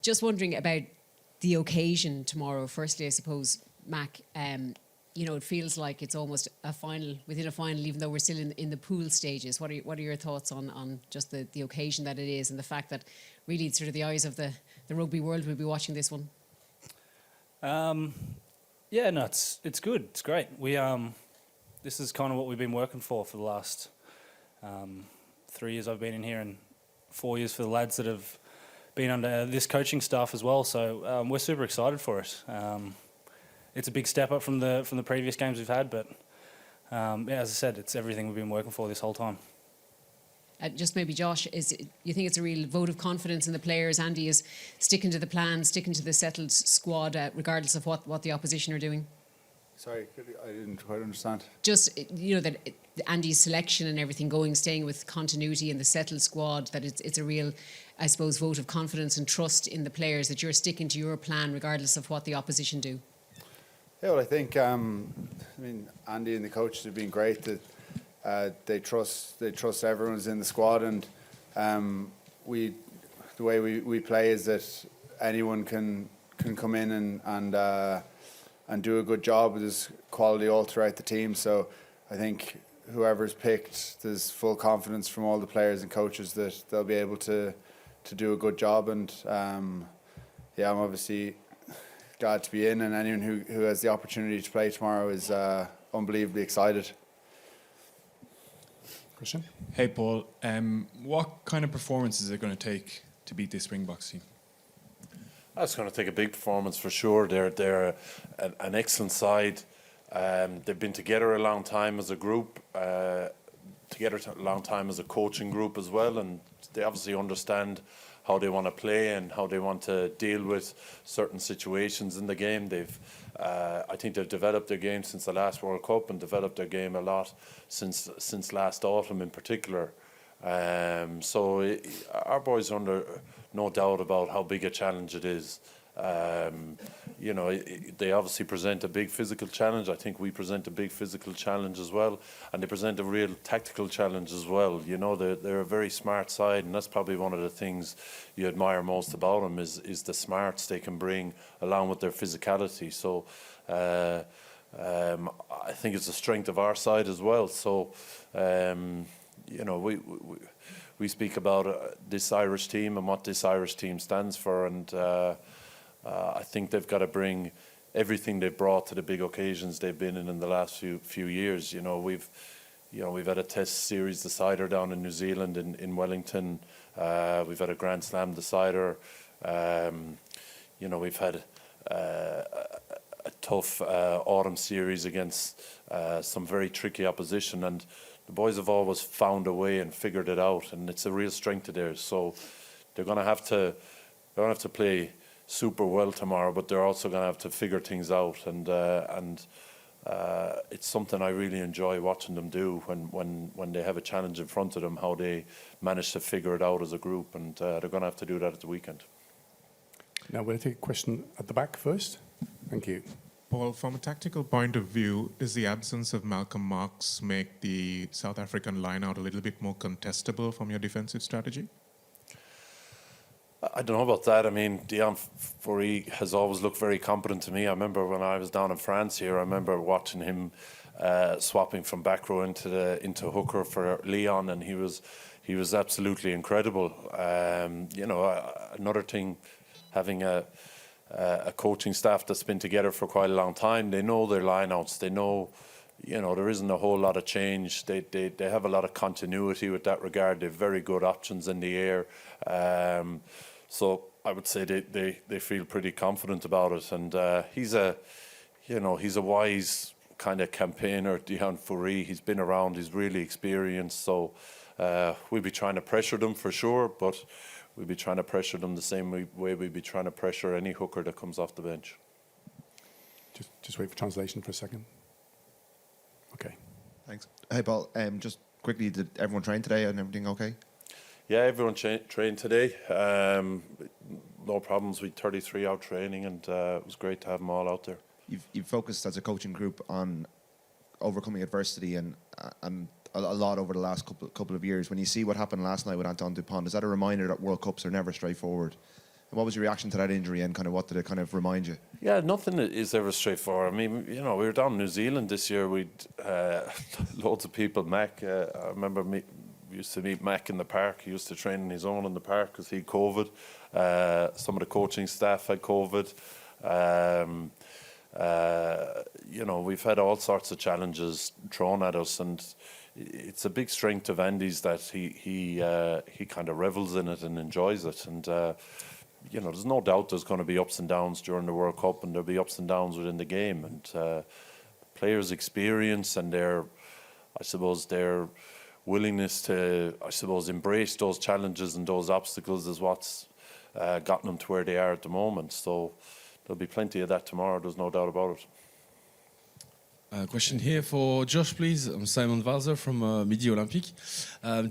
Just wondering about the occasion tomorrow. Firstly, I suppose, Mack, it feels like it's almost a final within a final, even though we're still in the pool stages. What are your thoughts on just the occasion that it is, and the fact that really sort of the eyes of the rugby world will be watching this one? It's good. It's great. This is kind of what we've been working for the last 3 years I've been in here, and 4 years for the lads that have been under this coaching staff as well. So we're super excited for it. It's a big step up from the previous games we've had, but as I said, it's everything we've been working for this whole time. Just maybe, Josh, you think it's a real vote of confidence in the players? Andy is sticking to the plan, sticking to the settled squad, regardless of what the opposition are doing? Sorry, I didn't quite understand. Just, that Andy's selection and everything staying with continuity in the settled squad, that it's a real, I suppose, vote of confidence and trust in the players, that you're sticking to your plan regardless of what the opposition do. Yeah, well, I think, Andy and the coaches have been great. That they trust everyone's in the squad, and the way we play is that anyone can come in and do a good job. There's quality all throughout the team, so I think whoever's picked, there's full confidence from all the players and coaches that they'll be able to do a good job. And I'm obviously glad to be in, and anyone who has the opportunity to play tomorrow is unbelievably excited. Christian? Hey, Paul. What kind of performance is it going to take to beat this Springboks team? That's going to take a big performance for sure. They're an excellent side. They've been together a long time as a group, together a long time as a coaching group as well, and they obviously understand how they want to play and how they want to deal with certain situations in the game. I think they've developed their game since the last World Cup, and developed their game a lot since last autumn in particular. So our boys are under no doubt about how big a challenge it is. They obviously present a big physical challenge. I think we present a big physical challenge as well, and they present a real tactical challenge as well. They're a very smart side, and that's probably one of the things you admire most about them is the smarts they can bring along with their physicality. So I think it's a strength of our side as well. So we speak about this Irish team and what this Irish team stands for, and I think they've got to bring everything they've brought to the big occasions they've been in the last few years. We've had a Test series decider down in New Zealand in Wellington. We've had a Grand Slam decider. We've had a tough autumn series against some very tricky opposition, and the boys have always found a way and figured it out, and it's a real strength of theirs. So they're going to have to play super well tomorrow, but they're also going to have to figure things out, and it's something I really enjoy watching them do when they have a challenge in front of them, how they manage to figure it out as a group, and they're going to have to do that at the weekend. Now we'll take a question at the back first. Thank you. Paul, from a tactical point of view, does the absence of Malcolm Marx make the South African line-out a little bit more contestable from your defensive strategy? I don't know about that. I mean, Dion Fourie has always looked very competent to me. I remember when I was down in France here, I remember watching him swapping from back row into hooker for Leon, and he was absolutely incredible. Another thing, having a coaching staff that's been together for quite a long time, they know their lineouts. They know, there isn't a whole lot of change. They have a lot of continuity with that regard. They have very good options in the air. So I would say they feel pretty confident about it. And he's a wise kind of campaigner, Dion Fourie. He's been around. He's really experienced. So we'll be trying to pressure them for sure, but we'll be trying to pressure them the same way we'll be trying to pressure any hooker that comes off the bench. Just wait for translation for a second. Okay. Thanks. Hey, Paul. Just quickly, did everyone train today and everything okay? Yeah, everyone trained today. No problems. We had 33 out training, and it was great to have them all out there. You've focused as a coaching group on overcoming adversity and a lot over the last couple of years. When you see what happened last night with Antoine Dupont, is that a reminder that World Cups are never straightforward? What was your reaction to that injury, and kind of what did it kind of remind you? Yeah, nothing is ever straightforward. I mean, we were down in New Zealand this year. We'd loads of people. Mack, I remember we used to meet Mack in the park. He used to train on his own in the park because he had COVID. Some of the coaching staff had COVID. We've had all sorts of challenges thrown at us, and it's a big strength of Andy's that he kind of revels in it and enjoys it. And there's no doubt there's going to be ups and downs during the World Cup, and there'll be ups and downs within the game. And players' experience and their willingness to, embrace those challenges and those obstacles is what's gotten them to where they are at the moment. So there'll be plenty of that tomorrow. There's no doubt about it. Question here for Josh, please. I'm Simon Valzer from Midi Olympique.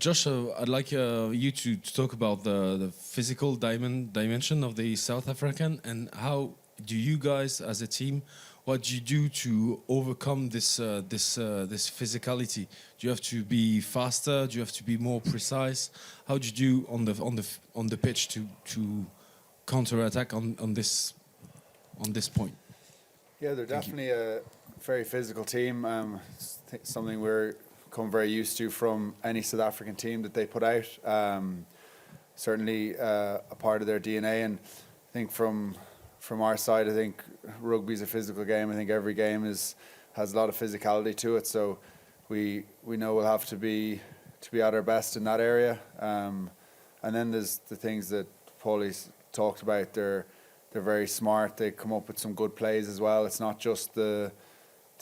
Josh, I'd like you to talk about the physical dimension of the South African, and how do you guys as a team, what do you do to overcome this physicality? Do you have to be faster? Do you have to be more precise? How do you do on the pitch to counter-attack on this point? Yeah, they're definitely a very physical team. Something we're become very used to from any South African team that they put out. Certainly a part of their DNA, and I think from our side, I think rugby's a physical game. I think every game has a lot of physicality to it. So we know we'll have to be at our best in that area. And then there's the things that Paulie's talked about. They're very smart. They come up with some good plays as well. It's not just the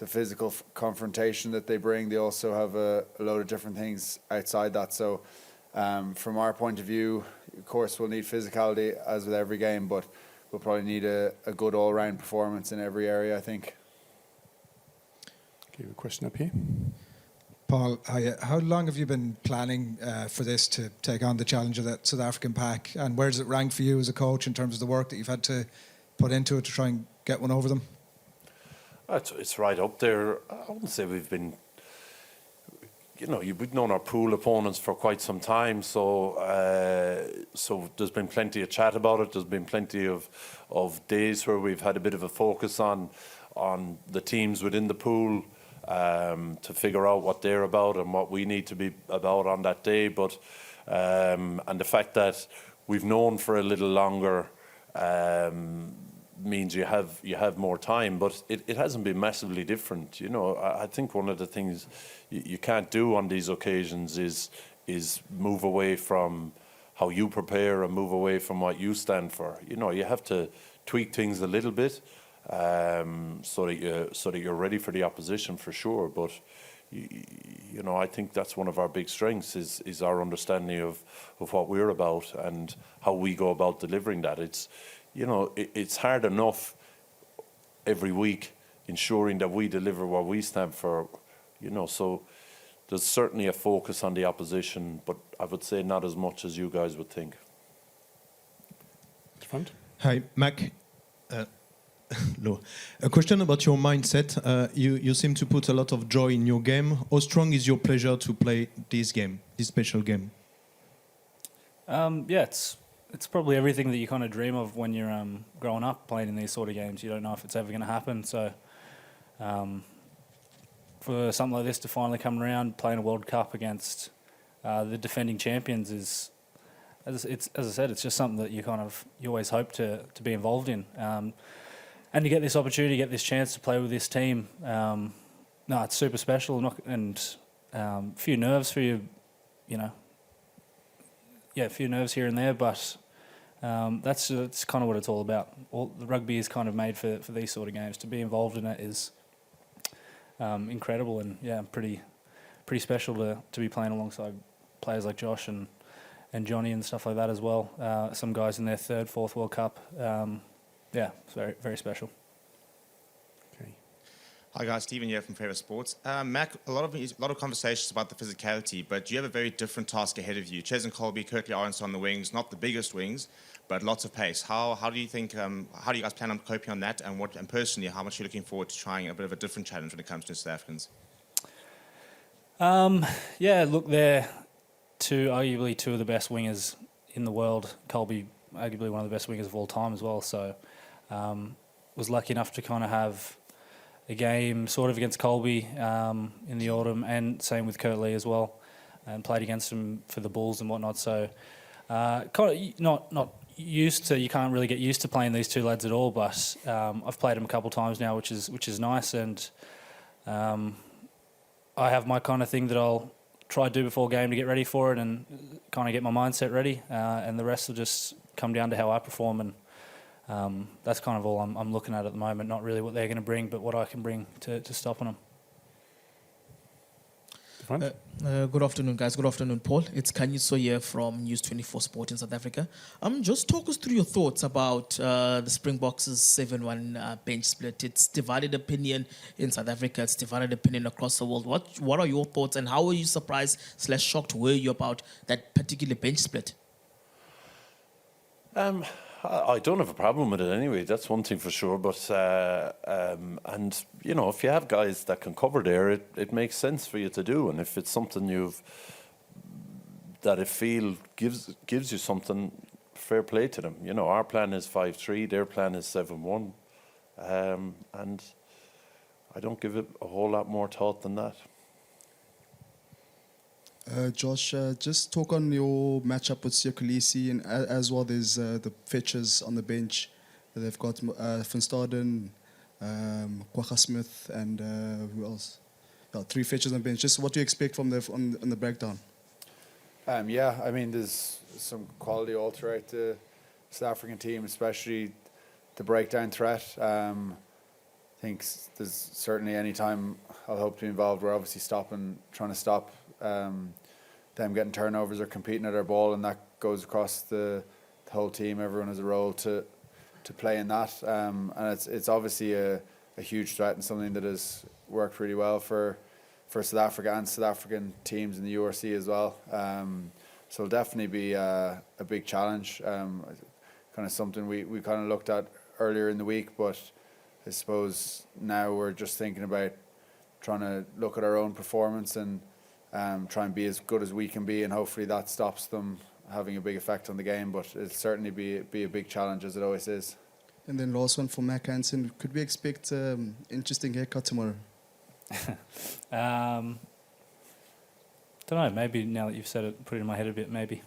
physical confrontation that they bring. They also have a load of different things outside that. So from our point of view, of course, we'll need physicality as with every game, but we'll probably need a good all-round performance in every area, I think. Okay, a question up here. Paul, how long have you been planning for this to take on the challenge of that South African pack? And where does it rank for you as a coach in terms of the work that you've had to put into it to try and get one over them? It's right up there. I wouldn't say we've been, we've known our pool opponents for quite some time. So there's been plenty of chat about it. There's been plenty of days where we've had a bit of a focus on the teams within the pool, to figure out what they're about and what we need to be about on that day. But and the fact that we've known for a little longer means you have more time, but it hasn't been massively different. I think one of the things you can't do on these occasions is move away from how you prepare and move away from what you stand for. You have to tweak things a little bit, so that you're ready for the opposition for sure. But I think that's one of our big strengths is our understanding of what we're about and how we go about delivering that. It's hard enough every week ensuring that we deliver what we stand for, so there's certainly a focus on the opposition, but I would say not as much as you guys would think. Front. Hi, Mack. No. A question about your mindset. You seem to put a lot of joy in your game. How strong is your pleasure to play this game, this special game? It's probably everything that you kind of dream of when you're growing up playing in these sort of games. You don't know if it's ever going to happen. So for something like this to finally come around, playing a World Cup against the defending champions is, as I said, it's just something that you always hope to be involved in. And to get this opportunity, get this chance to play with this team, it's super special. And a few nerves for you, a few nerves here and there, but that's kind of what it's all about. The rugby is kind of made for these sort of games. To be involved in it is incredible, and pretty special to be playing alongside players like Josh and Johnny and stuff like that as well. Some guys in their third, fourth World Cup. It's very, very special. Okay. Hi guys, Stephen here from Favourite Sports. Mack, a lot of conversations about the physicality, but you have a very different task ahead of you. Ches and Colby, Kirkley Arons on the wings, not the biggest wings, but lots of pace. How do you think? How do you guys plan on coping on that? And personally, how much are you looking forward to trying a bit of a different challenge when it comes to South Africans? Look, they're arguably two of the best wingers in the world. Colby arguably one of the best wingers of all time as well. So was lucky enough to kind of have a game sort of against Colby in the autumn, and same with Kurt Lee as well, and played against him for the Bulls and whatnot. So kind of not used to, you can't really get used to playing these two lads at all, but I've played them a couple of times now, which is nice, and I have my kind of thing that I'll try to do before game to get ready for it and kind of get my mindset ready, and the rest will just come down to how I perform, and that's kind of all I'm looking at the moment, not really what they're going to bring, but what I can bring to stopping them. Good afternoon, guys. Good afternoon, Paul. It's Kanyiso here from News 24 Sport in South Africa. Just talk us through your thoughts about the Springboks' 7-1 bench split. It's divided opinion in South Africa. It's divided opinion across the world. What are your thoughts, and how were you surprised / shocked were you about that particular bench split? I don't have a problem with it anyway. That's one thing for sure. But and you know, if you have guys that can cover there, it makes sense for you to do. And if it's something that I feel gives you something, fair play to them. You know, our plan is 5-3. Their plan is 7-1, and I don't give it a whole lot more thought than that. Josh, just talk on your matchup with Siakulisi, and as well there's the fetchers on the bench. They've got Van Staden, Kwagga Smith, and who else? 3 fetchers on the bench. Just what do you expect from on the breakdown? Yeah, I mean, there's some quality all throughout the South African team, especially the breakdown threat. I think there's certainly any time I'll hope to be involved, we're obviously trying to stop them getting turnovers or competing at our ball, and that goes across the whole team. Everyone has a role to play in that, and it's obviously a huge threat and something that has worked really well for South Africa and South African teams in the URC as well. So it'll definitely be a big challenge, kind of something we kind of looked at earlier in the week, but I suppose now we're just thinking about trying to look at our own performance and try and be as good as we can be, and hopefully that stops them having a big effect on the game. But it'll certainly be a big challenge, as it always is. And then last one for Mack Hansen. Could we expect interesting haircut tomorrow? Don't know, maybe now that you've said it, put it in my head a bit, maybe.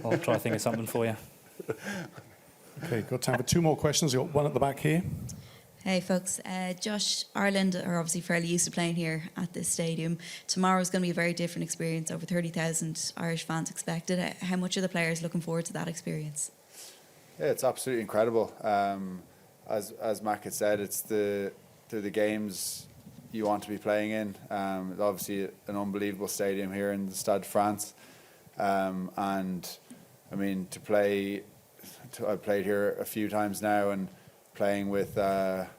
I'll try to think of something for you. Okay, got time for 2 more questions. We've got one at the back here. Hey folks, Josh, Ireland are obviously fairly used to playing here at this stadium. Tomorrow is going to be a very different experience. Over 30,000 Irish fans expected. How much are the players looking forward to that experience? Yeah, it's absolutely incredible. As Mack had said, it's the games you want to be playing in. It's obviously an unbelievable stadium here in the Stade de France, and I mean I've played here a few times now, and playing with a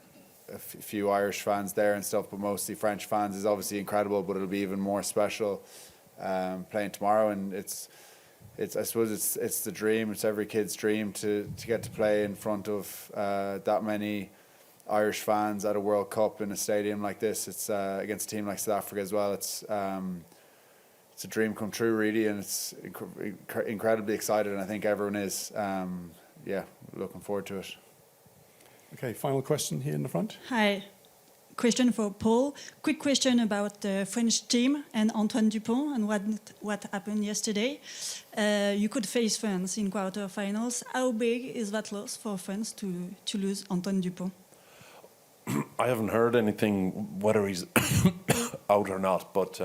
few Irish fans there and stuff, but mostly French fans is obviously incredible. But it'll be even more special playing tomorrow, and it's I suppose it's the dream. It's every kid's dream to get to play in front of that many Irish fans at a World Cup in a stadium like this. It's against a team like South Africa as well. It's a dream come true, really, and it's incredibly excited, and I think everyone is. Looking forward to it. Okay, final question here in the front. Hi. Question for Paul. Quick question about the French team and Antoine Dupont and what happened yesterday. You could face France in quarterfinals. How big is that loss for France to lose Antoine Dupont? I haven't heard anything whether he's out or not, but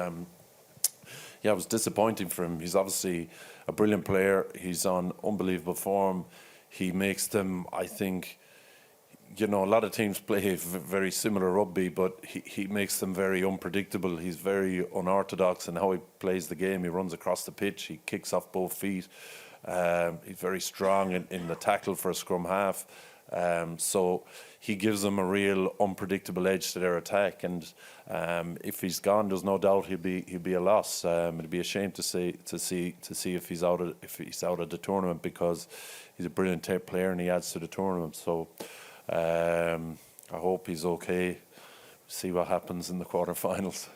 it was disappointing for him. He's obviously a brilliant player. He's on unbelievable form. He makes them, I think, a lot of teams play very similar rugby, but he makes them very unpredictable. He's very unorthodox in how he plays the game. He runs across the pitch. He kicks off both feet. He's very strong in the tackle for a scrum half. So he gives them a real unpredictable edge to their attack. And if he's gone, there's no doubt he'll be a loss. It'd be a shame to see if he's out of the tournament, because he's a brilliant player and he adds to the tournament. So I hope he's okay. See what happens in the quarterfinals.